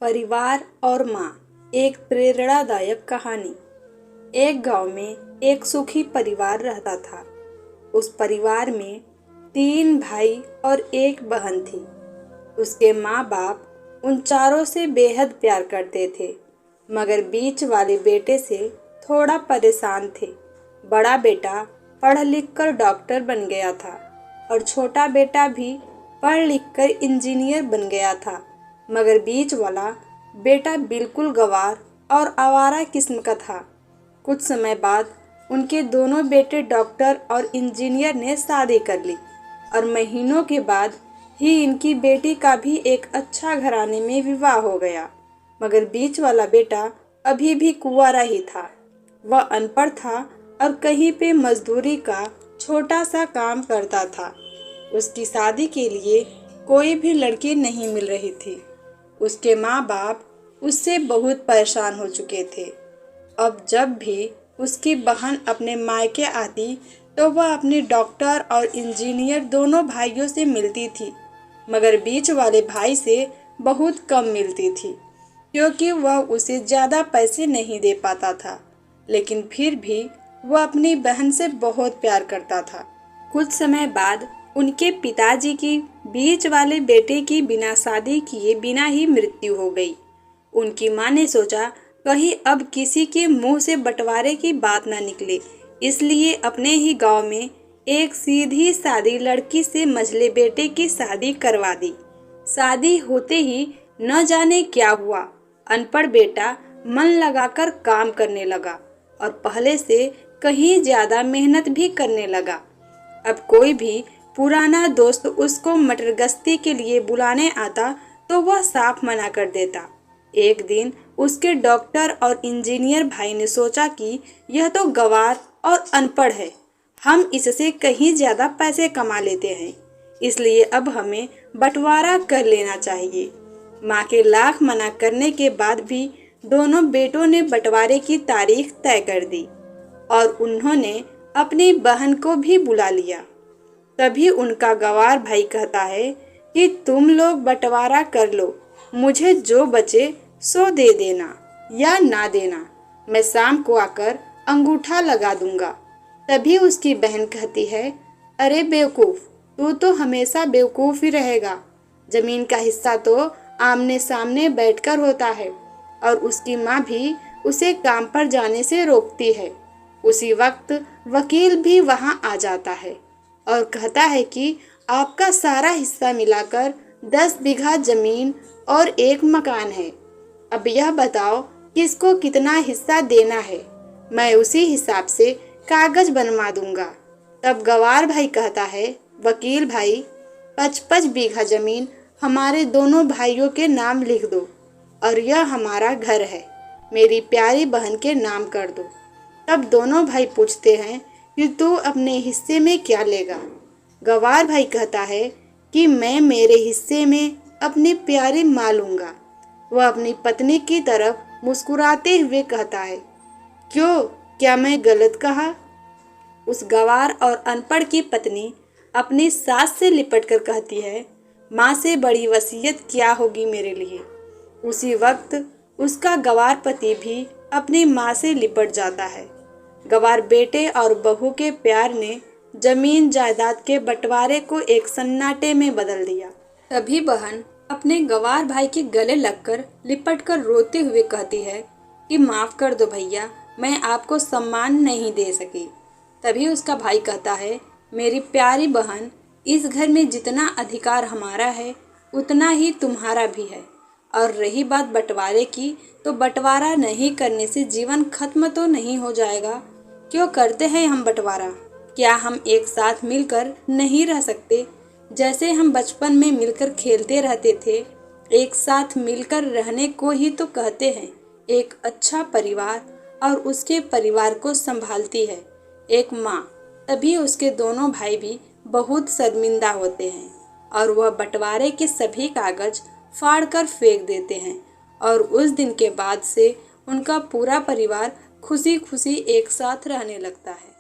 परिवार और माँ, एक प्रेरणादायक कहानी। एक गांव में एक सुखी परिवार रहता था। उस परिवार में 3 भाई और एक बहन थी। उसके माँ बाप उन चारों से बेहद प्यार करते थे, मगर बीच वाले बेटे से थोड़ा परेशान थे। बड़ा बेटा पढ़ लिख कर डॉक्टर बन गया था और छोटा बेटा भी पढ़ लिख कर इंजीनियर बन गया था, मगर बीच वाला बेटा बिल्कुल गंवार और आवारा किस्म का था। कुछ समय बाद उनके दोनों बेटे डॉक्टर और इंजीनियर ने शादी कर ली और महीनों के बाद ही इनकी बेटी का भी एक अच्छा घराने में विवाह हो गया, मगर बीच वाला बेटा अभी भी कुंवारा ही था। वह अनपढ़ था और कहीं पे मजदूरी का छोटा सा काम करता था। उसकी शादी के लिए कोई भी लड़की नहीं मिल रही थी। उसके माँ बाप उससे बहुत परेशान हो चुके थे। अब जब भी उसकी बहन अपने मायके आती तो वह अपनी डॉक्टर और इंजीनियर दोनों भाइयों से मिलती थी, मगर बीच वाले भाई से बहुत कम मिलती थी, क्योंकि वह उसे ज़्यादा पैसे नहीं दे पाता था। लेकिन फिर भी वह अपनी बहन से बहुत प्यार करता था। कुछ समय बाद उनके पिताजी की बीच वाले बेटे की बिना शादी किए बिना ही मृत्यु हो गई। उनकी माँ ने सोचा कहीं अब किसी के मुंह से बंटवारे की बात ना निकले, इसलिए अपने ही गांव में एक सीधी सादी लड़की से मझले बेटे की शादी करवा दी। शादी होते ही न जाने क्या हुआ, अनपढ़ बेटा मन लगाकर काम करने लगा और पहले से कहीं ज्यादा मेहनत भी करने लगा। अब कोई भी पुराना दोस्त उसको मटर गश्ती के लिए बुलाने आता तो वह साफ मना कर देता। एक दिन उसके डॉक्टर और इंजीनियर भाई ने सोचा कि यह तो गंवार और अनपढ़ है, हम इससे कहीं ज़्यादा पैसे कमा लेते हैं, इसलिए अब हमें बंटवारा कर लेना चाहिए। माँ के लाख मना करने के बाद भी दोनों बेटों ने बंटवारे की तारीख तय कर दी और उन्होंने अपनी बहन को भी बुला लिया। तभी उनका गंवार भाई कहता है कि तुम लोग बंटवारा कर लो, मुझे जो बचे सो दे देना या ना देना, मैं शाम को आकर अंगूठा लगा दूंगा। तभी उसकी बहन कहती है, अरे बेवकूफ़, तू तो हमेशा बेवकूफ़ ही रहेगा। जमीन का हिस्सा तो आमने सामने बैठकर होता है। और उसकी माँ भी उसे काम पर जाने से रोकती है। उसी वक्त वकील भी वहाँ आ जाता है और कहता है कि आपका सारा हिस्सा मिलाकर 10 बीघा जमीन और एक मकान है। अब यह बताओ किसको कितना हिस्सा देना है, मैं उसी हिसाब से कागज बनवा दूंगा। तब गंवार भाई कहता है, वकील भाई 55 बीघा जमीन हमारे दोनों भाइयों के नाम लिख दो और यह हमारा घर है, मेरी प्यारी बहन के नाम कर दो। तब दोनों भाई पूछते हैं कि तू अपने हिस्से में क्या लेगा। गंवार भाई कहता है कि मैं मेरे हिस्से में अपनी प्यारी माँ लूँगा। वह अपनी पत्नी की तरफ मुस्कुराते हुए कहता है, क्यों, क्या मैं गलत कहा? उस गंवार और अनपढ़ की पत्नी अपनी सास से लिपट कर कहती है, माँ से बड़ी वसीयत क्या होगी मेरे लिए। उसी वक्त उसका गंवार पति भी अपनी माँ से लिपट जाता है। गंवार बेटे और बहू के प्यार ने जमीन जायदाद के बंटवारे को एक सन्नाटे में बदल दिया। तभी बहन अपने गंवार भाई के गले लगकर लिपट कर रोते हुए कहती है कि माफ़ कर दो भैया, मैं आपको सम्मान नहीं दे सकी। तभी उसका भाई कहता है, मेरी प्यारी बहन, इस घर में जितना अधिकार हमारा है उतना ही तुम्हारा भी है। और रही बात बंटवारे की, तो बंटवारा नहीं करने से जीवन खत्म तो नहीं हो जाएगा। क्यों करते हैं हम बंटवारा? क्या हम एक साथ मिलकर नहीं रह सकते? जैसे हम बचपन में मिलकर खेलते रहते थे। एक साथ मिलकर रहने को ही तो कहते हैं एक अच्छा परिवार, और उसके परिवार को संभालती है एक माँ। तभी उसके दोनों भाई भी बहुत शर्मिंदा होते हैं और वह बंटवारे के सभी कागज फाड़ कर फेंक देते हैं। और उस दिन के बाद से उनका पूरा परिवार खुशी खुशी एक साथ रहने लगता है।